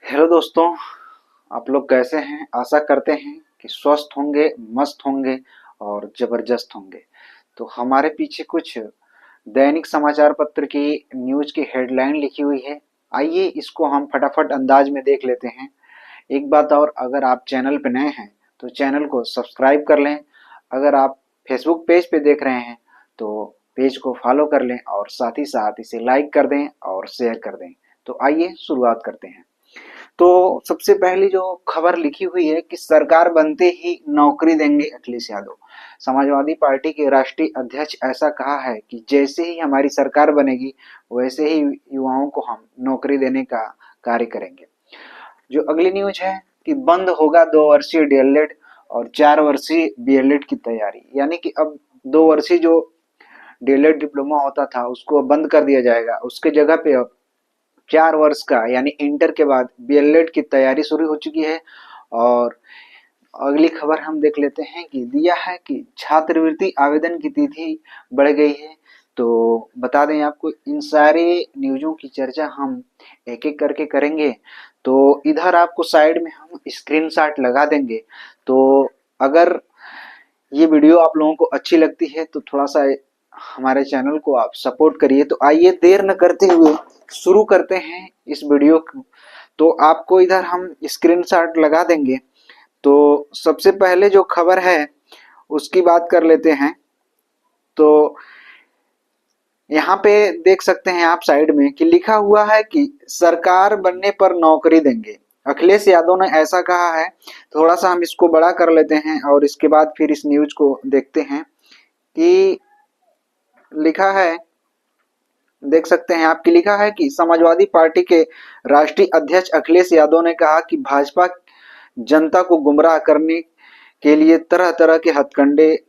Hello दोस्तों, आप लोग कैसे हैं? आशा करते हैं कि स्वस्थ होंगे, मस्त होंगे और जबरदस्त होंगे। तो हमारे पीछे कुछ दैनिक समाचार पत्र की न्यूज की हेडलाइन लिखी हुई है। आइए इसको हम फटाफट अंदाज में देख लेते हैं। एक बात और, अगर आप चैनल पर नए हैं तो चैनल को सब्सक्राइब कर लें। अगर आप फेसबुक पेज पे देख रहे हैं तो पेज को फॉलो कर लें और साथ ही साथ इसे लाइक कर दें और शेयर कर दें। तो आइए शुरुआत करते हैं। तो सबसे पहली जो खबर लिखी हुई है कि सरकार बनते ही नौकरी देंगे अखिलेश यादव। समाजवादी पार्टी के राष्ट्रीय अध्यक्ष ऐसा कहा है कि जैसे ही हमारी सरकार बनेगी वैसे ही युवाओं को हम नौकरी देने का कार्य करेंगे। जो अगली न्यूज है कि बंद होगा 2 वर्षीय डीएलएड और 4 वर्षीय बीएलएड की तैयारी, यानी कि अब 2 वर्षीय जो डीएलएड डिप्लोमा होता था उसको बंद कर दिया जाएगा। उसके जगह पे अब 4 वर्ष का यानी इंटर के बाद बीएलएड की तैयारी शुरू हो चुकी है। और अगली खबर हम देख लेते हैं कि दिया है कि छात्रवृत्ति आवेदन की तिथि बढ़ गई है। तो बता दें आपको, इन सारे न्यूज़ों की चर्चा हम एक एक करके करेंगे। तो इधर आपको साइड में हम स्क्रीनशॉट लगा देंगे। तो अगर ये वीडियो आप लोगों को अच्छी लगती है तो थोड़ा सा हमारे चैनल को आप सपोर्ट करिए। तो आइए देर न करते हुए शुरू करते हैं इस वीडियो को। तो आपको इधर हम स्क्रीनशॉट लगा देंगे। तो सबसे पहले जो खबर है उसकी बात कर लेते हैं। तो यहाँ पे देख सकते हैं आप साइड में कि लिखा हुआ है कि सरकार बनने पर नौकरी देंगे। अखिलेश यादव ने ऐसा कहा है। थोड़ा सा हम इसको बड़ा कर लेते हैं और इसके बाद फिर इस न्यूज को देखते हैं कि लिखा है। देख सकते हैं आपकी लिखा है कि समाजवादी पार्टी के राष्ट्रीय अध्यक्ष अखिलेश यादव ने कहा कि भाजपा जनता को गुमराह करने के लिए तरह तरह के हथकंडे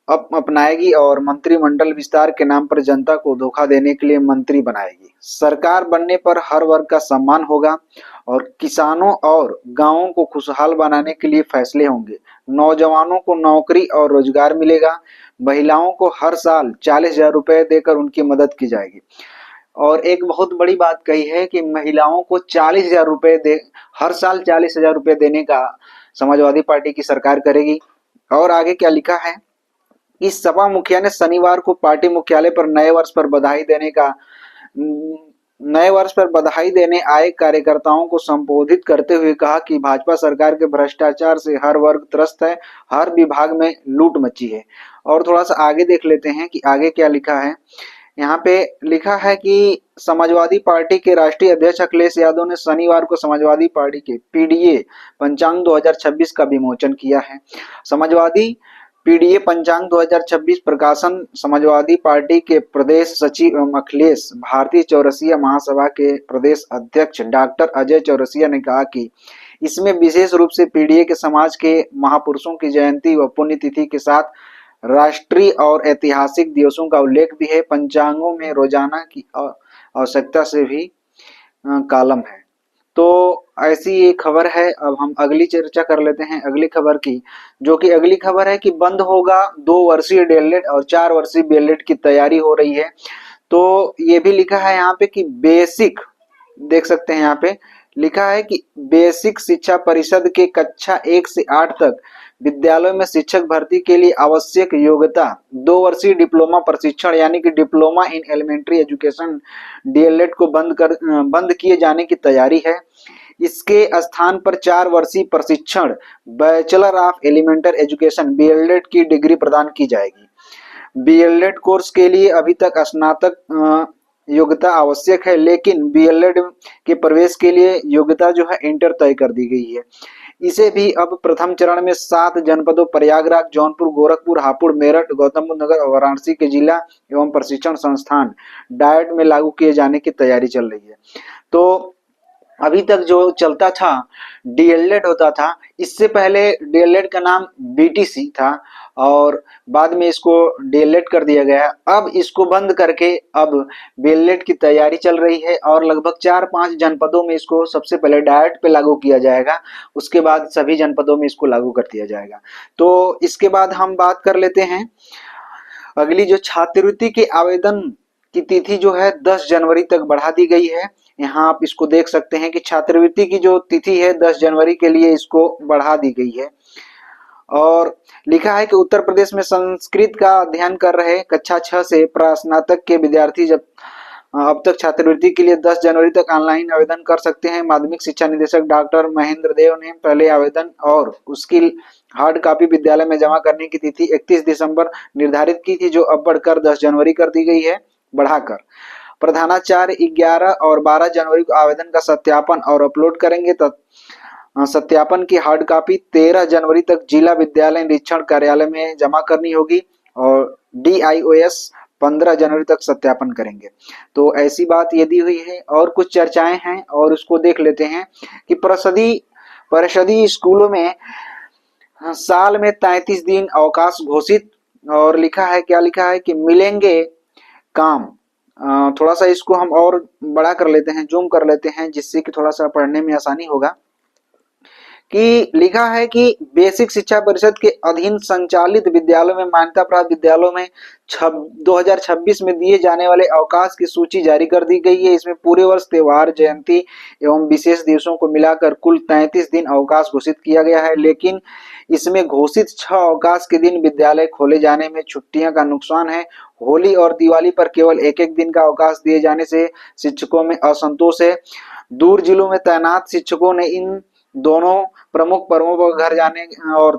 अपनाएगी और मंत्रिमंडल विस्तार के नाम पर जनता को धोखा देने के लिए मंत्री बनाएगी। सरकार बनने पर हर वर्ग का सम्मान होगा और किसानों और गांवों को खुशहाल बनाने के लिए फैसले होंगे। नौजवानों को नौकरी और रोजगार मिलेगा। महिलाओं को हर साल 40,000 रुपए देकर उनकी मदद की जाएगी। और एक बहुत बड़ी बात कही है कि महिलाओं को 40,000 रुपए दे, हर साल 40,000 रुपए देने का समाजवादी पार्टी की सरकार करेगी। और आगे क्या लिखा है, इस सपा मुखिया ने शनिवार को पार्टी मुख्यालय पर नए वर्ष पर बधाई देने आए कार्यकर्ताओं को संबोधित करते हुए कहा कि भाजपा सरकार के भ्रष्टाचार से हर वर्ग त्रस्त है, हर विभाग में लूट मची है। और थोड़ा सा आगे देख लेते हैं कि आगे क्या लिखा है। यहाँ पे लिखा है कि समाजवादी पार्टी के राष्ट्रीय अध्यक्ष अखिलेश यादव ने शनिवार को समाजवादी पार्टी के पीडीए पंचांग 2026 का विमोचन किया है। समाजवादी पीडीए पंचांग 2026 प्रकाशन समाजवादी पार्टी के प्रदेश सचिव एवं अखिलेश भारतीय चौरसिया महासभा के प्रदेश अध्यक्ष डॉक्टर अजय चौरसिया ने कहा कि इसमें विशेष रूप से पीडीए के समाज के महापुरुषों की जयंती व पुण्यतिथि के साथ राष्ट्रीय और ऐतिहासिक दिवसों का उल्लेख भी है। पंचांगों में रोजाना की आवश्यकता से भी कॉलम है। तो ऐसी ये खबर है। अब हम अगली चर्चा कर लेते हैं अगली खबर की, जो कि अगली खबर है कि बंद होगा 2 वर्षीय डीएलएड और 4 वर्षीय बीएलएड की तैयारी हो रही है। तो ये भी लिखा है यहाँ पे कि बेसिक, देख सकते हैं यहाँ पे लिखा है कि बेसिक शिक्षा परिषद के कक्षा 1 से 8 तक विद्यालयों में शिक्षक भर्ती के लिए आवश्यक योग्यता 2 वर्षीय डिप्लोमा प्रशिक्षण यानी कि diploma in elementary education DElEd को बंद किए जाने की तैयारी है। इसके स्थान पर 4 वर्षीय प्रशिक्षण bachelor of elementary education BElEd की डिग्री प्रदान की जाएगी। बीएलएड कोर्स के लिए अभी तक स्नातक योग्यता आवश्यक है, लेकिन बीएलएड के प्रवेश के लिए योग्यता जो है इंटर तय कर दी गई है। इसे भी अब प्रथम चरण में 7 जनपदों प्रयागराज, जौनपुर, गोरखपुर, हापुड़, मेरठ, गौतम बुद्ध नगर और वाराणसी के जिला एवं प्रशिक्षण संस्थान डायट में लागू किए जाने की तैयारी चल रही है। तो अभी तक जो चलता था डीएलएड होता था, इससे पहले डीएलएड का नाम बीटीसी था और बाद में इसको डीएलएड कर दिया गया। अब इसको बंद करके अब बीएलएड की तैयारी चल रही है और लगभग 4-5 जनपदों में इसको सबसे पहले डायट पे लागू किया जाएगा, उसके बाद सभी जनपदों में इसको लागू कर दिया जाएगा। तो इसके बाद हम बात कर लेते हैं अगली, जो छात्रवृत्ति के आवेदन की तिथि जो है 10 जनवरी तक बढ़ा दी गई है। यहाँ आप इसको देख सकते हैं कि छात्रवृत्ति की जो तिथि है 10 जनवरी के लिए इसको बढ़ा दी गई है। और लिखा है कि उत्तर प्रदेश में संस्कृत का अध्ययन कर रहे कक्षा 6 से स्नातक के विद्यार्थी जब अब तक छात्रवृत्ति के लिए 10 जनवरी तक ऑनलाइन आवेदन कर सकते हैं। माध्यमिक शिक्षा निदेशक डॉक्टर महेंद्र देव ने पहले आवेदन और उसकी हार्ड कॉपी विद्यालय में जमा करने की तिथि 31 दिसंबर निर्धारित की थी, जो अब बढ़कर 10 जनवरी कर दी गई है बढ़ाकर। प्रधानाचार्य 11 और 12 जनवरी को आवेदन का सत्यापन और अपलोड करेंगे। सत्यापन की हार्ड कॉपी 13 जनवरी तक जिला विद्यालय निरीक्षण कार्यालय में जमा करनी होगी और DIOS 15 जनवरी तक सत्यापन करेंगे। तो ऐसी बात ये दी हुई है और कुछ चर्चाएं हैं और उसको देख लेते हैं कि परिषदीय स्कूलों में साल में 33 दिन अवकाश घोषित। और लिखा है, क्या लिखा है कि मिलेंगे काम। थोड़ा सा इसको हम और बड़ा कर लेते हैं, जूम कर लेते हैं, जिससे कि थोड़ा सा पढ़ने में आसानी होगा। कि लिखा है कि बेसिक शिक्षा परिषद के अधीन संचालित विद्यालयों में मान्यता प्राप्त विद्यालयों में 2026 में दिए जाने वाले अवकाश की सूची जारी कर दी गई है। इसमें पूरे वर्ष त्योहार, जयंती एवं विशेष दिवसों को मिलाकर कुल 33 दिन अवकाश घोषित किया गया है। लेकिन इसमें घोषित 6 अवकाश के दिन विद्यालय खोले जाने में छुट्टियां का नुकसान है। होली और दिवाली पर केवल एक एक दिन का अवकाश दिए जाने से शिक्षकों में असंतोष है। दूर जिलों में तैनात शिक्षकों ने इन दोनों प्रमुख पर्वों पर घर जाने और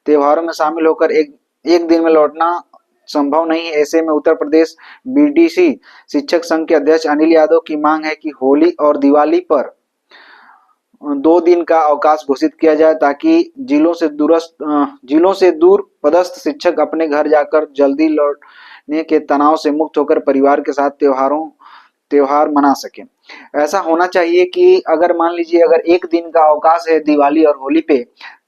त्योहारों में शामिल होकर एक दिन में लौटना संभव नहीं है। ऐसे में उत्तर प्रदेश BDC शिक्षक संघ के अध्यक्ष अनिल यादव की मांग है कि होली और दिवाली पर 2 दिन का अवकाश घोषित किया जाए, ताकि जिलों से दूर पदस्थ शिक्षक अपने घर जाकर जल्दी लौटने के तनाव से मुक्त होकर परिवार के साथ त्योहार मना सकें। ऐसा होना चाहिए कि अगर मान लीजिए अगर एक दिन का अवकाश है दिवाली और होली पे,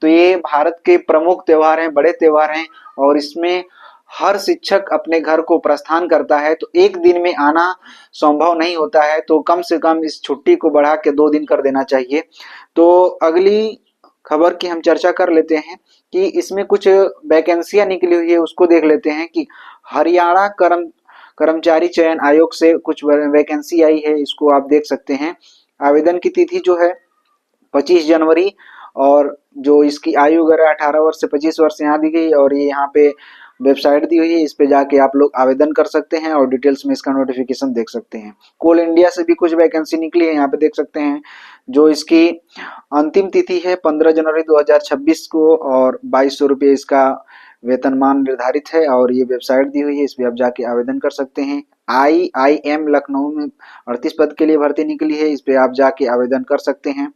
तो ये भारत के प्रमुख त्योहार हैं, बड़े त्योहार हैं और इसमें हर शिक्षक अपने घर को प्रस्थान करता है, तो एक दिन में आना संभव नहीं होता है। तो कम से कम इस छुट्टी को बढ़ा के 2 दिन कर देना चाहिए। तो अगली खबर की हम चर्चा कर लेते हैं कि इसमें कुछ वैकेंसियां निकली हुई है, उसको देख लेते हैं कि हरियाणा कर्मचारी चयन आयोग से कुछ वैकेंसी आई है, इसको आप देख सकते हैं। आवेदन की तिथि जो है 25 जनवरी और जो इसकी आयु वगैरह 18 वर्ष से 25 वर्ष यहाँ दी गई और ये यहाँ पे वेबसाइट दी हुई है, इस पे जाके आप लोग आवेदन कर सकते हैं और डिटेल्स में इसका नोटिफिकेशन देख सकते हैं। कोल इंडिया से भी कुछ वैकेंसी निकली है, यहाँ पे देख सकते हैं। जो इसकी अंतिम तिथि है 15 जनवरी 2026 को और 2200 रुपये इसका वेतनमान निर्धारित है और ये वेबसाइट दी हुई है, इस पे आप जाके आवेदन कर सकते हैं। IIM लखनऊ में 38 पद के लिए भर्ती निकली है, इस पे आप जाके आवेदन कर सकते हैं।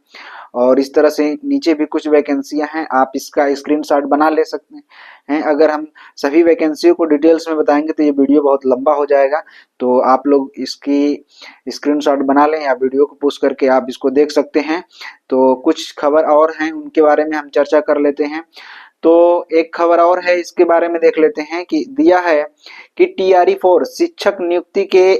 और इस तरह से नीचे भी कुछ वैकेंसियां हैं, आप इसका स्क्रीनशॉट बना ले सकते हैं। अगर हम सभी वैकेंसियों को डिटेल्स में बताएंगे तो ये वीडियो बहुत लंबा हो जाएगा, तो आप लोग इसकी स्क्रीनशॉट बना लें या वीडियो को पोस्ट करके आप इसको देख सकते हैं। तो कुछ खबर और हैं, उनके बारे में हम चर्चा कर लेते हैं। तो एक खबर और है, इसके बारे में देख लेते हैं कि दिया है कि TRE-4 शिक्षक नियुक्ति के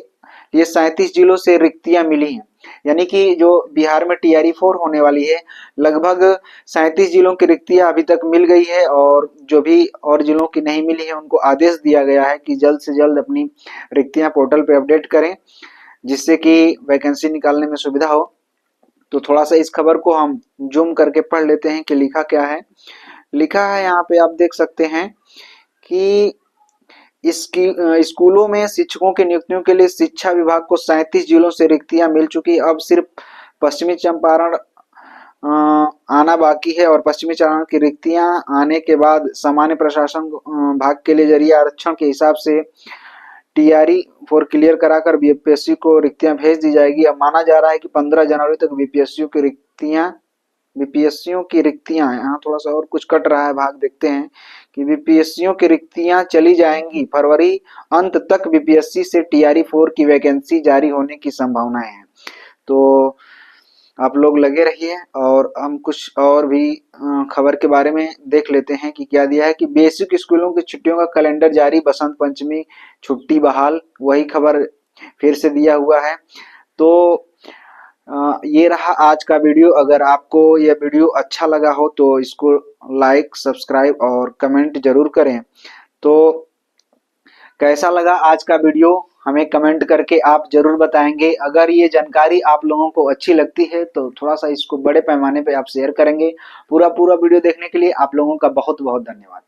लिए 37 जिलों से रिक्तियां मिली हैं। यानी कि जो बिहार में TRE-4 होने वाली है, लगभग 37 जिलों की रिक्तियां अभी तक मिल गई है और जो भी और जिलों की नहीं मिली है उनको आदेश दिया गया है कि जल्द से जल्द अपनी रिक्तियां पोर्टल पे अपडेट करें, जिससे कि वैकेंसी निकालने में सुविधा हो। तो थोड़ा सा इस खबर को हम जूम करके पढ़ लेते हैं कि लिखा क्या है। लिखा है यहाँ पे आप देख सकते हैं कि इसकी स्कूलों में शिक्षकों की नियुक्तियों के लिए शिक्षा विभाग को 37 जिलों से रिक्तियां मिल चुकी। अब सिर्फ पश्चिमी चंपारण आना बाकी है और पश्चिमी चंपारण की रिक्तियां आने के बाद सामान्य प्रशासन भाग के लिए जरिए आरक्षण के हिसाब से TRE-4 क्लियर कराकर BPSC को रिक्तियां भेज दी जाएगी। अब माना जा रहा है कि 15 जनवरी तक BPSCयों की रिक्तियां हैं। यहाँ थोड़ा सा और कुछ कट रहा है भाग, देखते हैं कि BPSCयों की रिक्तियां चली जाएंगी। फरवरी अंत तक BPSC से TRE-4 की वैकेंसी जारी होने की संभावनाएं हैं। तो आप लोग लगे रहिए और हम कुछ और भी खबर के बारे में देख लेते हैं कि क्या दिया है कि बेसिक स्कूलों की छुट्टियों का कैलेंडर जारी, बसंत पंचमी छुट्टी बहाल, वही खबर फिर से दिया हुआ है। तो ये रहा आज का वीडियो। अगर आपको यह वीडियो अच्छा लगा हो तो इसको लाइक, सब्सक्राइब और कमेंट जरूर करें। तो कैसा लगा आज का वीडियो हमें कमेंट करके आप जरूर बताएंगे। अगर ये जानकारी आप लोगों को अच्छी लगती है तो थोड़ा सा इसको बड़े पैमाने पे आप शेयर करेंगे। पूरा वीडियो देखने के लिए आप लोगों का बहुत बहुत धन्यवाद।